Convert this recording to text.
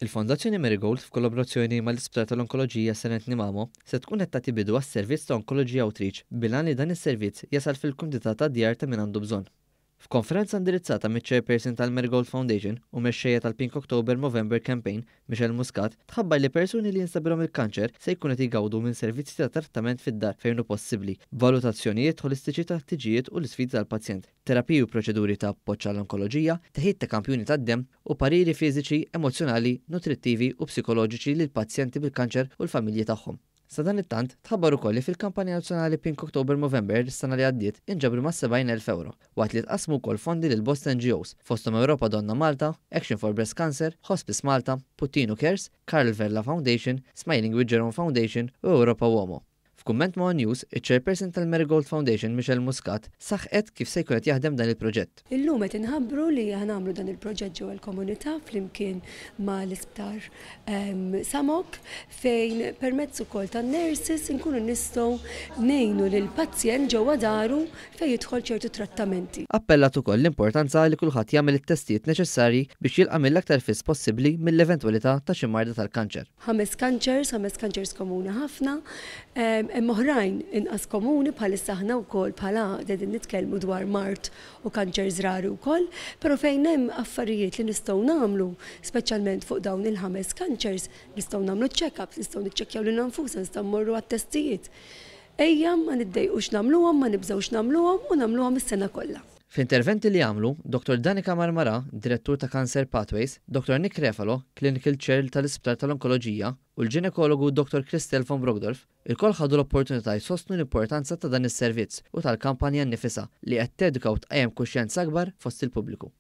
Il-Fondazzjoni Marigold f'kollaborazzjoni mal-Isptar tal-Onkoloġija Senent Nimamo se tkun qed tagħti bidu għas-servizz ta' Onkoloġija Outreach bilan li dan is-servizz jasal fil-kumdità tad-djar ta' min għandu bżonn. F'konferenza indirizzata miċ-Chairperson tal-Marigold Foundation u mexxejja tal-Pink October Movember Campaign, Michelle Muscat, tħabbar li persuni li jinstabilhom il-kanċer se jkunu qed jgawdu minn servizzi ta' trattament fid-dar fejn hu possibbli, valutazzjonijiet ħolistiċi ta' ħtiġijiet u l-isfidi tal-pazjent, terapiji u proċeduri ta' appoġġ għall-onkoloġija, teħid ta' kampjuni tad-demm u pariri fiżiċi, emozjonali, nutrittivi u psikoloġiċi lil pazjenti bil-kanċer u l-familji tagħhom. Sa dan it-tant, tħabbar ukoll li fil-kampanja nazzjonali Pink October Movember is-sena li għaddiet inġabru ma' 70,000 euro, waqt li tqasmu wkoll fondi lil bost NGOs fosthom Ewropa Donna Malta, Action for Breast Cancer, Hospice Malta, Puttino Cares, Karl Verla Foundation, Smiling with Jerome Foundation u Europa Uomo. F'kumment ma' News, iċ-Chairperson tal-Marigold Foundation Michelle Muscat saħqet kif se jkun qed jaħdem dan il-proġett. Illum qed inħabbru li ħanamlu dan il-proġett ġewwa l-komunità flimkien ma' l-Isptar Samok fejn permezz ukoll tan-nurses inkunu nistgħu ngħinu lil pazjent ġewwa daru fejn jidħol ċertu trattamenti. Appellat ukoll l-importanza li kulħadd jagħmel it-testijiet neċessarji biex jilqa' mill-aktar fis possibbli mill-eventwalità ta' xi marda tal-kanċer. 5 kanċers komuni ħafna. Hemm oħrajn inqas komuni bħalissa aħna wkoll bħala qegħdin nitkellmu dwar mart u kanċers rari wkoll, però fejn hemm affarijiet li nistgħu nagħmlu, speċjalment fuq dawn il-5 kanċers, nistgħu nagħmlu check-ups, nistgħu niċċekkjaw lil nfusna, nistgħu mmorru għat-testijiet. Ejja ma niddejqux nagħmluhom, ma nibżgħux nagħmluhom u nagħmluhom is-sena kollha. F'interventi li għamlu, Dr. Danica Marmara, direttur ta' Cancer Pathways, Dr. Nick Refalo, Clinical Chair tal-Isptar tal-Onkoloġija, u l-ġinekologu Dr. Christel von Brogdorf, il-koll ħadu l-opportunità jsostnu l-importanza ta' dan is-servizz u tal-kampanja nnifisha li qed teduka u tqajjem kuxjenza akbar fost il-pubbliku.